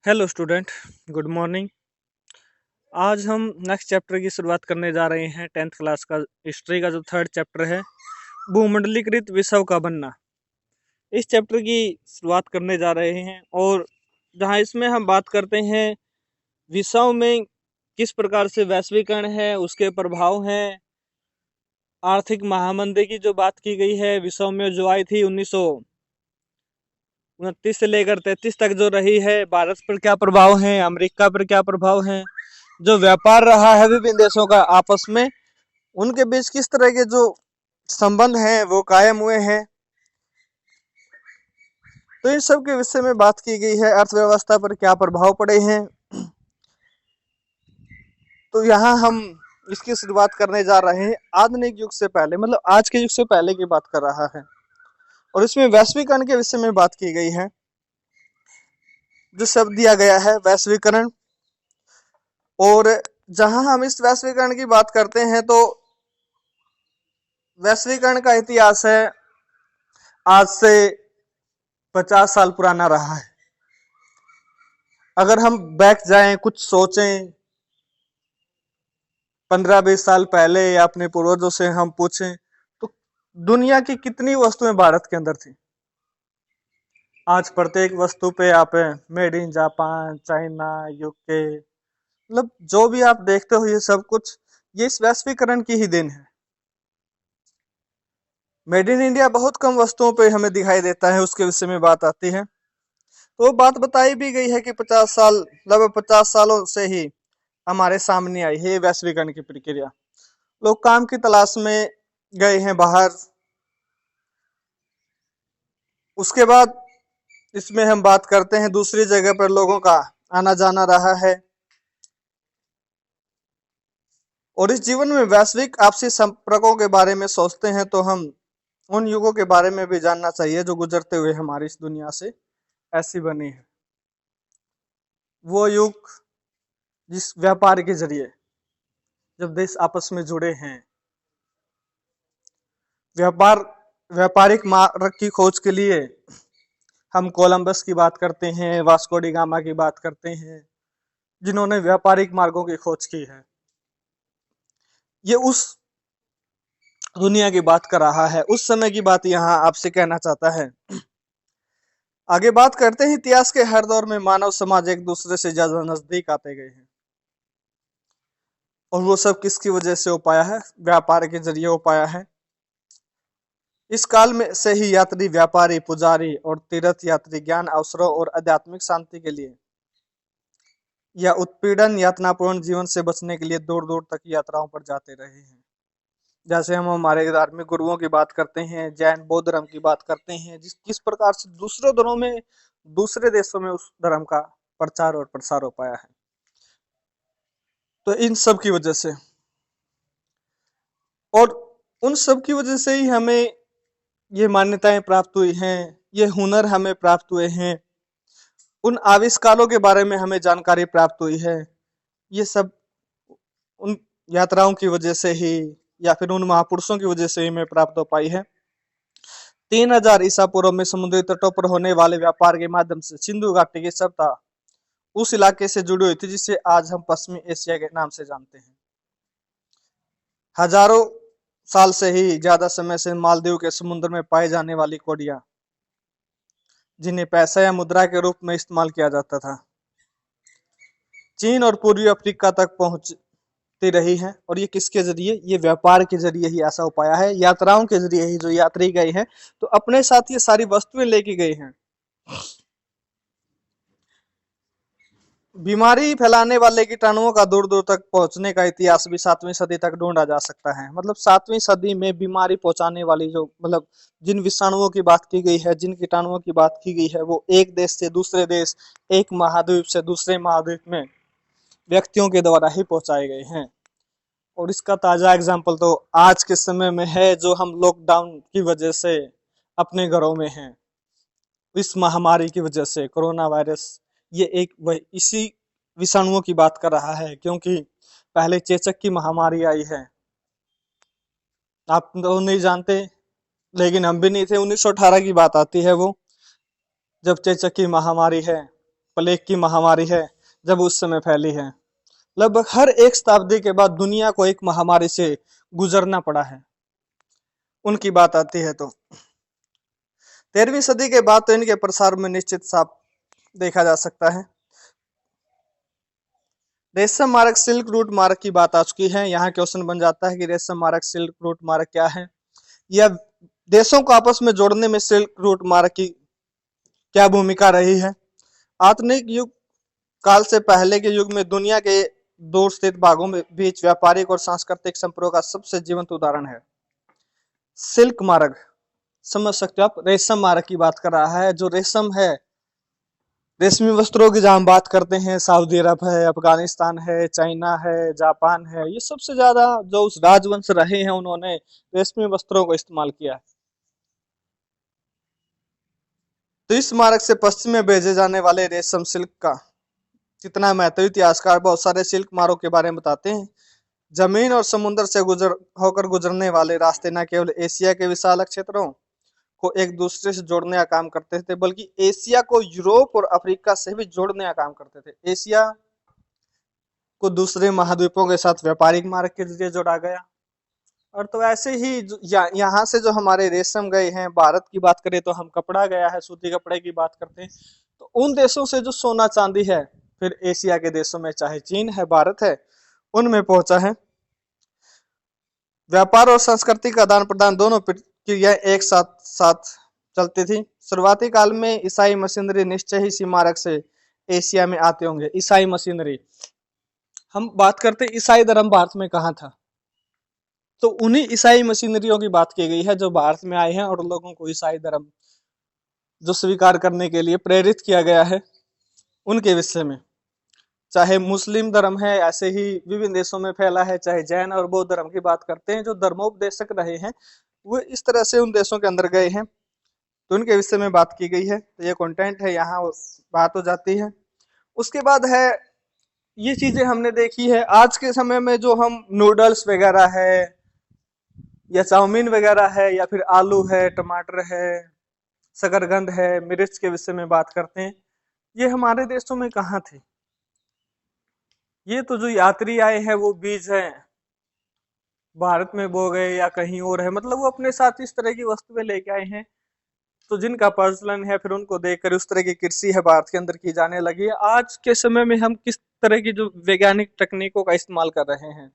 Hello student, good morning. आज हम next chapter की शुरुआत करने जा रहे हैं। 10th क्लास का हिस्ट्री का जो थर्ड चैप्टर है, भूमंडलीकृत विश्व का बनना। इस चैप्टर की शुरुआत करने जा रहे हैं और जहां इसमें हम बात करते हैं विश्व में किस प्रकार से वैश्वीकरण है, उसके प्रभाव हैं। आर्थिक महामंदी की जो बात की गई है विश्व में, जो आई थी 1929 से लेकर 33 तक जो रही है, भारत पर क्या प्रभाव है, अमेरिका पर क्या प्रभाव है। जो व्यापार रहा है विभिन्न देशों का आपस में, उनके बीच किस तरह के जो संबंध हैं वो कायम हुए हैं। तो इन सब के विषय में बात की गई है। अर्थव्यवस्था पर क्या प्रभाव पड़े हैं, तो यहाँ हम इसकी शुरुआत करने जा रहे हैं आधुनिक युग से पहले, मतलब आज के युग से पहले की बात कर रहा है। और इसमें वैश्वीकरण के विषय में बात की गई है। जो शब्द दिया गया है वैश्वीकरण, और जहां हम इस वैश्वीकरण की बात करते हैं तो वैश्वीकरण का इतिहास है आज से 50 साल पुराना रहा है। अगर हम बैक जाएं, कुछ सोचें, 15-20 साल पहले या अपने पूर्वजों से हम पूछें तो दुनिया की कितनी वस्तुएं भारत के अंदर थी। आज प्रत्येक वस्तु पे आप made in Japan, China, UK, मतलब जो भी आप देखते हो ये सब कुछ ये इस वैश्वीकरण की ही देन है। मेड इन इंडिया बहुत कम वस्तुओं पे हमें दिखाई देता है, उसके विषय में बात आती है। तो बात बताई भी गई है कि 50 साल, लगभग 50 सालों से ही हमारे सामने आई है वैश्वीकरण की प्रक्रिया। लोग काम की तलाश में गए हैं बाहर। उसके बाद इसमें हम बात करते हैं दूसरी जगह पर लोगों का आना जाना रहा है। और इस जीवन में वैश्विक आपसी संपर्कों के बारे में सोचते हैं तो हम उन युगों के बारे में भी जानना चाहिए जो गुजरते हुए हमारी इस दुनिया से ऐसी बनी है। वो युग जिस व्यापार के जरिए जब देश आपस में जुड़े हैं, व्यापारिक मार्ग की खोज के लिए हम कोलंबस की बात करते हैं, वास्को डी गामा की बात करते हैं, जिन्होंने व्यापारिक मार्गों की खोज की है। ये उस दुनिया की बात कर रहा है, उस समय की बात यहाँ आपसे कहना चाहता है। आगे बात करते हैं इतिहास के हर दौर में मानव समाज एक दूसरे से ज्यादा नजदीक आते गए हैं। और वो सब किसकी वजह से हो पाया है? व्यापार के जरिए हो पाया है। इस काल में से ही यात्री, व्यापारी, पुजारी और तीर्थ यात्री ज्ञान, अवसरों और आध्यात्मिक शांति के लिए या उत्पीड़न, यातनापूर्ण जीवन से बचने के लिए दूर दूर तक यात्राओं पर जाते रहे हैं। जैसे हम हमारे धार्मिक गुरुओं की बात करते हैं, जैन बौद्ध धर्म की बात करते हैं, जिस किस प्रकार से दूसरे धर्मों में, दूसरे देशों में उस धर्म का प्रचार और प्रसार हो पाया है। तो इन सब की वजह से, और उन सब की वजह से ही हमें ये मान्यताएं प्राप्त हुई हैं, ये हुनर हमें प्राप्त हुए हैं, उन आविष्कारों के बारे में हमें जानकारी प्राप्त हुई है। ये सब उन यात्राओं की वजह से ही या फिर उन महापुरुषों की वजह से ही हमें प्राप्त हो पाई है। 3000 ईसा पूर्व में समुद्री तटों पर होने वाले व्यापार के माध्यम से सिंधु घाटी की सभ्यता उस इलाके से जुड़ी हुई थी जिसे आज हम पश्चिमी एशिया के नाम से जानते हैं। हजारों साल से ही, ज्यादा समय से मालदीव के समुद्र में पाई जाने वाली कोडियां, जिन्हें पैसा या मुद्रा के रूप में इस्तेमाल किया जाता था, चीन और पूर्वी अफ्रीका तक पहुंचती रही है। और ये किसके जरिए? ये व्यापार के जरिए ही ऐसा हो पाया है, यात्राओं के जरिए ही। जो यात्री गए हैं तो अपने साथ ये सारी वस्तुएं लेके गए हैं। बीमारी फैलाने वाले कीटाणुओं का दूर दूर तक पहुंचने का इतिहास भी 7वीं सदी तक ढूंढा जा सकता है। मतलब 7वीं सदी में बीमारी पहुंचाने वाली जो, मतलब जिन विषाणुओं की बात की गई है, जिन कीटाणुओं की बात की गई है, वो एक देश से दूसरे देश, एक महाद्वीप से दूसरे महाद्वीप में व्यक्तियों के द्वारा ही पहुंचाए गए हैं। और इसका ताजा एग्जाम्पल तो आज के समय में है, जो हम लॉकडाउन की वजह से अपने घरों में हैं, इस महामारी की वजह से, कोरोना वायरस। ये एक इसी विषाणुओं की बात कर रहा है, क्योंकि पहले चेचक की महामारी आई है, आप तो नहीं जानते, लेकिन हम भी नहीं थे। 1918 की बात आती है वो, जब चेचक की महामारी है प्लेग की महामारी है, जब उस समय फैली है। लगभग हर एक शताब्दी के बाद दुनिया को एक महामारी से गुजरना पड़ा है, उनकी बात आती है तो 13वीं सदी के बाद तो इनके प्रसार में निश्चित साफ देखा जा सकता है। रेशम मार्ग, सिल्क रूट मार्ग की बात आ चुकी है। यहाँ क्वेश्चन बन जाता है कि रेशम मार्ग, सिल्क रूट मार्ग क्या है, या देशों को आपस में जोड़ने में सिल्क रूट मार्ग की क्या भूमिका रही है। आधुनिक युग काल से पहले के युग में दुनिया के दूर स्थित भागों में बीच व्यापारिक और सांस्कृतिक संपर्क का सबसे जीवंत उदाहरण है सिल्क मार्ग। समझ सकते हो आप, रेशम मार्ग की बात कर रहा है। जो रेशम है, रेशमी वस्त्रों की जहां हम बात करते हैं, सऊदी अरब है, अफगानिस्तान है, चाइना है, जापान है, ये सबसे ज्यादा जो उस राजवंश रहे हैं उन्होंने रेशमी वस्त्रों को इस्तेमाल किया है। तो इस मार्ग से पश्चिम में भेजे जाने वाले रेशम सिल्क का कितना महत्व, इतिहासकार बहुत सारे सिल्क मार्गों के बारे में बताते हैं। जमीन और समुद्र से होकर गुजरने वाले रास्ते न केवल एशिया के विशाल क्षेत्रों को एक दूसरे से जोड़ने का काम करते थे, बल्कि एशिया को यूरोप और अफ्रीका से भी जोड़ने का काम करते थे। एशिया को दूसरे महाद्वीपों के साथ व्यापारिक मार्ग के जरिए जोड़ा गया। और तो ऐसे ही यहाँ से जो हमारे रेशम गए हैं, भारत की बात करें तो हम कपड़ा गया है, सूती कपड़े की बात करते हैं तो उन देशों से जो सोना चांदी है, फिर एशिया के देशों में चाहे चीन है, भारत है, उनमें पहुंचा है। व्यापार और सांस्कृतिक आदान प्रदान दोनों प्रक्रिया एक साथ साथ चलती थी। शुरुआती काल में ईसाई मशीनरी निश्चय ही इसी मार्ग से एशिया में आते होंगे। ईसाई मशीनरी, हम बात करते ईसाई धर्म भारत में कहाँ था, तो उन्हीं ईसाई मशीनरियों की बात की गई है जो भारत में आए हैं और लोगों को ईसाई धर्म जो स्वीकार करने के लिए प्रेरित किया गया है, उनके विषय में। चाहे मुस्लिम धर्म है, ऐसे ही विभिन्न देशों में फैला है, चाहे जैन और बौद्ध धर्म की बात करते हैं, जो धर्मोपदेशक रहे हैं वो इस तरह से उन देशों के अंदर गए हैं, तो उनके विषय में बात की गई है। तो ये कंटेंट है, यहाँ बात हो जाती है। उसके बाद है, ये चीजें हमने देखी है आज के समय में, जो हम नूडल्स वगैरह है या चाउमीन वगैरह है या फिर आलू है, टमाटर है, शकरकंद है, मिर्च के विषय में बात करते हैं, ये हमारे देशों में कहाँ थे। ये तो जो यात्री आए हैं वो बीज है भारत में बो गए या कहीं और है, मतलब वो अपने साथ इस तरह की वस्तुएं लेके आए हैं, तो जिनका प्रचलन है फिर उनको देखकर उस तरह की कृषि है भारत के अंदर की जाने लगी है। आज के समय में हम किस तरह की जो वैज्ञानिक तकनीकों का इस्तेमाल कर रहे हैं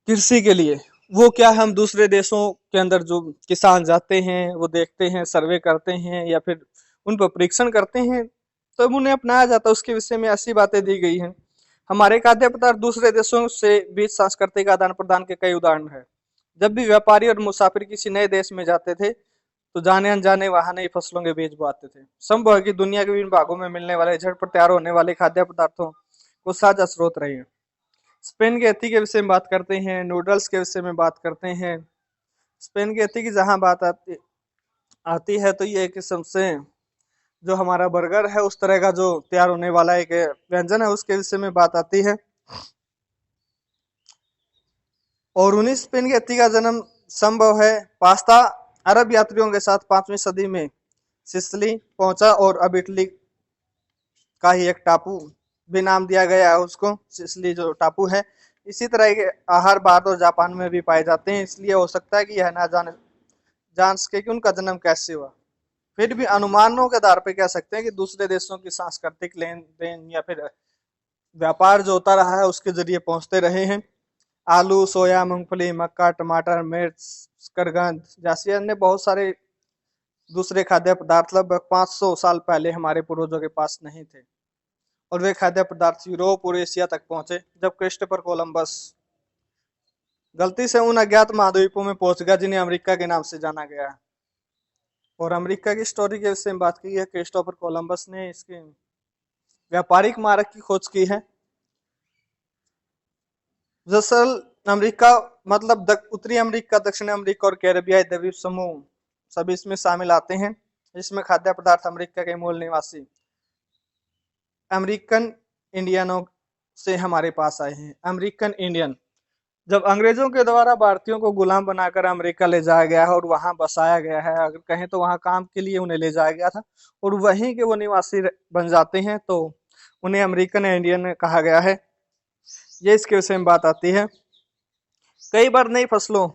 कृषि के लिए, वो क्या हम दूसरे देशों के अंदर जो किसान जाते हैं वो देखते हैं, सर्वे करते हैं या फिर उन पर परीक्षण करते हैं, तब उन्हें अपनाया जाता है। उसके विषय में ऐसी बातें दी गई हैं। हमारे खाद्य पदार्थ दूसरे देशों से बीच सांस्कृतिक आदान प्रदान के कई उदाहरण है। जब भी व्यापारी और मुसाफिर किसी नए देश में जाते थे तो जाने अनजाने वहां नई फसलों के बीज बोआते थे। संभव है कि दुनिया के विभिन्न भागों में मिलने वाले झटपट तैयार होने वाले खाद्य पदार्थों को साझा स्रोत रहे हैं। स्पेन के एथी के विषय में बात करते हैं, नूडल्स के विषय में बात करते हैं। स्पेन के एथी की जहां बात आती है तो ये किस्म से जो हमारा बर्गर है उस तरह का जो तैयार होने वाला एक व्यंजन है उसके विषय में बात आती है। और 19 स्पेन के एथी का जन्म संभव है। पास्ता अरब यात्रियों के साथ 5वीं सदी में सिसिली पहुंचा और अब इटली का ही एक टापू भी नाम दिया गया है उसको, सिसिली जो टापू है। इसी तरह के आहार भारत और जापान में भी पाए जाते हैं, इसलिए हो सकता है कि यह ना जान सके कि उनका जन्म कैसे हुआ। फिर भी अनुमानों के आधार पर कह सकते हैं कि दूसरे देशों की सांस्कृतिक लेन देन या फिर व्यापार जो होता रहा है उसके जरिए पहुंचते रहे हैं। आलू, सोया, मूंगफली, मक्का, टमाटर, मिर्च, शकरकंद जैसे अन्य बहुत सारे दूसरे खाद्य पदार्थ लगभग 500 साल पहले हमारे पूर्वजों के पास नहीं थे, और वे खाद्य पदार्थ यूरोप और एशिया तक पहुंचे जब क्रिस्टोफर कोलंबस गलती से उन अज्ञात महाद्वीपों में पहुंच गया जिन्हें अमेरिका के नाम से जाना गया है। और अमेरिका की स्टोरी के विषय में बात की है, क्रिस्टोफर कोलंबस ने इसके व्यापारिक मार्ग की खोज की है। दरअसल अमेरिका मतलब उत्तरी अमेरिका, दक्षिण अमेरिका और कैरेबियाई द्वीप समूह सभी इसमें शामिल आते हैं। इसमें खाद्य पदार्थ अमेरिका के मूल निवासी अमेरिकन इंडियनों से हमारे पास आए हैं। अमेरिकन इंडियन जब अंग्रेजों के द्वारा भारतीयों को गुलाम बनाकर अमेरिका ले जाया गया है और वहां बसाया गया है, अगर कहें तो वहां काम के लिए उन्हें ले जाया गया था, और वहीं के वो निवासी बन जाते हैं, तो उन्हें अमेरिकन इंडियन कहा गया है। ये इसके विषय में बात आती है। कई बार नई फसलों,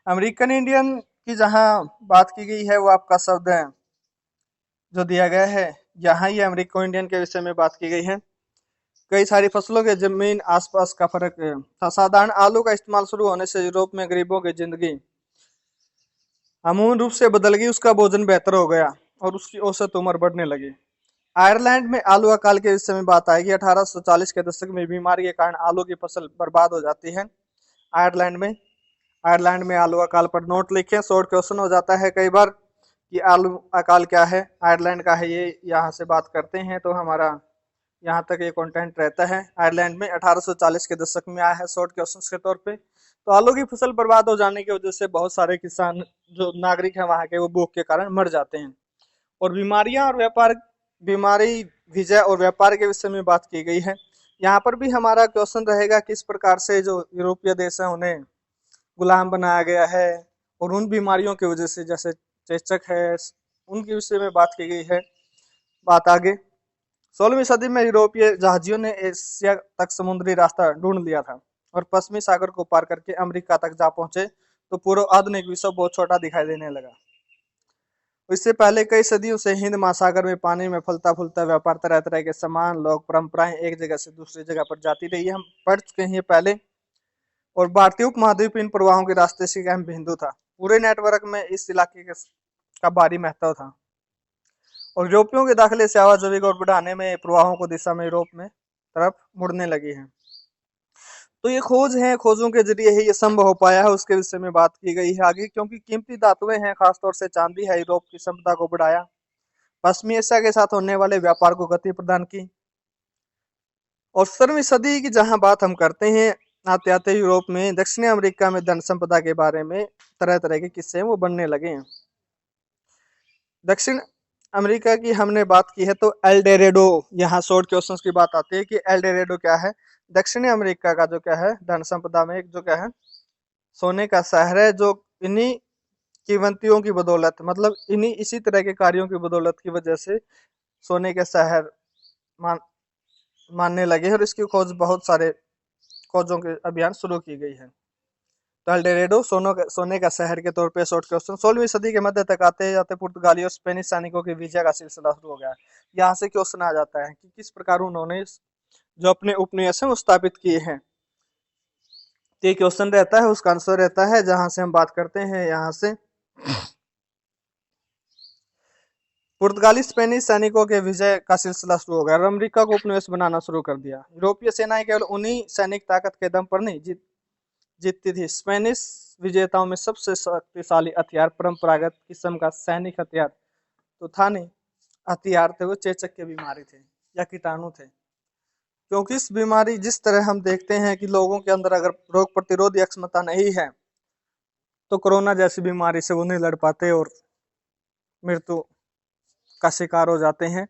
अमेरिकन इंडियन की जहां बात की गई है, वो आपका शब्द है जो दिया गया है, यहाँ ये अमेरिकन इंडियन के विषय में बात की गई है। कई सारी फसलों के जमीन आसपास का फर्क था। साधारण आलू का इस्तेमाल शुरू होने से यूरोप में गरीबों की जिंदगी अमूल रूप से बदल गई। उसका भोजन बेहतर हो गया और उसकी औसत उम्र बढ़ने लगी। आयरलैंड में आलू अकाल के विषय में बात आएगी। 1840 के दशक में बीमारी के कारण आलू की फसल बर्बाद हो जाती है। आयरलैंड में आयरलैंड में आलू अकाल पर नोट लिखें। शॉर्ट क्वेश्चन हो जाता है कई बार कि आलू अकाल क्या है, आयरलैंड का है, ये यहाँ से बात करते हैं तो हमारा यहाँ तक ये कंटेंट रहता है। आयरलैंड में 1840 के दशक में आया है शॉर्ट क्वेश्चन के तौर पे। तो आलू की फसल बर्बाद हो जाने की वजह से बहुत सारे किसान जो नागरिक हैं वहाँ के, वो भूख के कारण मर जाते हैं। और बीमारियां और व्यापार, बीमारी, विजय और व्यापार के विषय में बात की गई है। यहाँ पर भी हमारा क्वेश्चन रहेगा किस प्रकार से जो यूरोपीय देश है उन्हें गुलाम बनाया गया है, और उन बीमारियों की वजह से जैसे चेचक है, उनके विषय में बात की गई है। बात आगे, 16वीं सदी में यूरोपीय जहाजियों ने एशिया तक समुद्री रास्ता ढूंढ लिया था और पश्चिमी सागर को पार करके अमेरिका तक जा पहुंचे, तो पूर्व आधुनिक विश्व बहुत छोटा दिखाई देने लगा। इससे पहले कई सदियों से हिंद महासागर में पानी में फलता फूलता व्यापार, तरह तरह के सामान, लोग, परंपराएं एक जगह से दूसरी जगह पर जाती रही है। हम पढ़ चुके हैं ये पहले। और भारतीय उपमहाद्वीप इन प्रवाहों के रास्ते से एक अहम बिंदु था। पूरे नेटवर्क में इस इलाके का भारी महत्व था और यूरोपियों के दाखिले से आवाजाही को बढ़ाने में प्रवाहों को दिशा में यूरोप में तरफ मुड़ने लगी है। तो ये खोज है, खोजों के जरिए ही ये संभव हो पाया है, उसके विषय में बात की गई है आगे। क्योंकि कीमती धातुएं हैं, खासतौर से चांदी है, यूरोप की संपदा को बढ़ाया, पश्चिमी एशिया के साथ होने वाले व्यापार को गति प्रदान की। और 17वीं सदी की जहां बात हम करते हैं, आते आते यूरोप में, दक्षिणी अमेरिका में धन संपदा के बारे में तरह तरह के किस्से वो बनने लगे हैं। दक्षिण अमेरिका की हमने बात की है तो एल डोरेडो, यहाँ शॉर्ट क्वेश्चंस की बात आती है कि एल डोरेडो क्या है। दक्षिणी अमेरिका का जो क्या है, धन संपदा में एक जो क्या है, सोने का शहर है, जो इन्हीं कीमतियों की बदौलत, मतलब इन्हीं इसी तरह के कार्यों की बदौलत की वजह से सोने के शहर मान मानने लगे, और इसकी खोज बहुत सारे खोजों के अभियान शुरू की गई है। तो अल्डेरेडो सोने का शहर के तौर पे शॉर्ट क्वेश्चन। 16वीं सदी के मध्य तक आते जाते पुर्तगाली और स्पेनिश सैनिकों की विजय का सिलसिला शुरू हो गया। यहाँ से क्वेश्चन आ जाता है कि किस प्रकार उन्होंने जो अपने उपनिवेश है वो स्थापित किए हैं। तो ये क्वेश्चन रहता है, उसका आंसर रहता है जहां से हम बात करते हैं, यहाँ से पुर्तगाली स्पेनिश सैनिकों के विजय का सिलसिला शुरू हो गया और अमेरिका को उपनिवेश बनाना शुरू कर दिया। यूरोपीय सेनाएं केवल उन्हीं सैनिक ताकत के दम पर नहीं जीतती थी। स्पेनिश विजेताओं में सबसे शक्तिशाली हथियार परंपरागत किस्म का सैनिक हथियार तो था नहीं, हथियार थे वो चेचक के बीमारी थे या कीटाणु थे। क्योंकि इस बीमारी, जिस तरह हम देखते हैं कि लोगों के अंदर अगर रोग प्रतिरोधी क्षमता नहीं है, तो कोरोना जैसी बीमारी से वो नहीं लड़ पाते और मृत्यु का शिकार हो जाते हैं।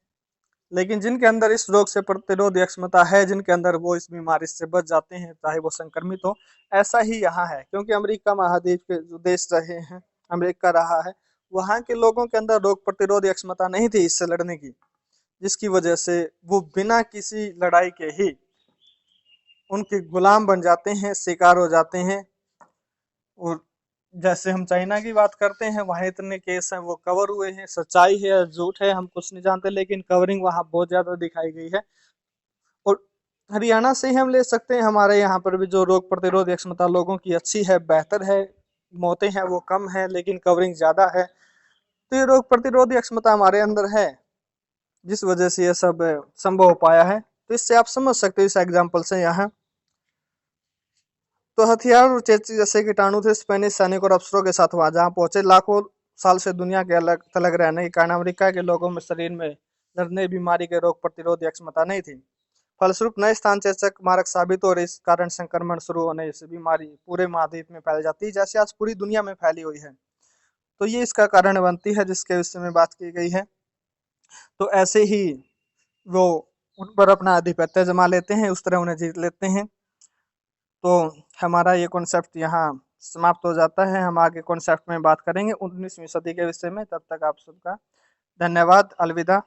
लेकिन जिनके अंदर इस रोग से प्रतिरोधी क्षमता है, जिनके अंदर, वो इस बीमारी से बच जाते हैं, चाहे वो संक्रमित हो। ऐसा ही यहाँ है, क्योंकि अमेरिका महाद्वीप के जो देश रहे हैं, अमेरिका रहा है, वहाँ के लोगों के अंदर रोग प्रतिरोधी क्षमता नहीं थी इससे लड़ने की, जिसकी वजह से वो बिना किसी लड़ाई के ही उनके गुलाम बन जाते हैं, शिकार हो जाते हैं। और जैसे हम चाइना की बात करते हैं, वहाँ इतने केस हैं वो कवर हुए हैं, सच्चाई है या झूठ है हम कुछ नहीं जानते, लेकिन कवरिंग वहाँ बहुत ज्यादा दिखाई गई है। और हरियाणा से ही हम ले सकते हैं, हमारे यहाँ पर भी जो रोग प्रतिरोधक क्षमता लोगों की अच्छी है, बेहतर है, मौतें हैं वो कम है, लेकिन कवरिंग ज्यादा है। तो ये रोग प्रतिरोधक क्षमता हमारे अंदर है, जिस वजह से ये सब संभव हो पाया है। तो इससे आप समझ सकते हो इस एग्जाम्पल से। यहाँ तो हथियार और चेचक जैसे कीटाणु थे स्पेनिश सैनिक और अफसरों के साथ वहां जहां पहुंचे। लाखों साल से दुनिया के अलग थलग रहने के कारण अमेरिका के लोगों में शरीर में लड़ने बीमारी के रोग प्रतिरोधी क्षमता नहीं थी। फलस्वरूप नए स्थान चेचक मारक साबित हो, और इस कारण संक्रमण शुरू होने से बीमारी पूरे महाद्वीप में फैल जाती है, जैसे आज पूरी दुनिया में फैली हुई है। तो ये इसका कारण बनती है, जिसके विषय में बात की गई है। तो ऐसे ही वो उन पर अपना आधिपत्य जमा लेते हैं, उस तरह उन्हें जीत लेते हैं। तो हमारा ये कॉन्सेप्ट यहाँ समाप्त हो जाता है। हम आगे कॉन्सेप्ट में बात करेंगे 19वीं सदी के विषय में। तब तक आप सबका धन्यवाद, अलविदा।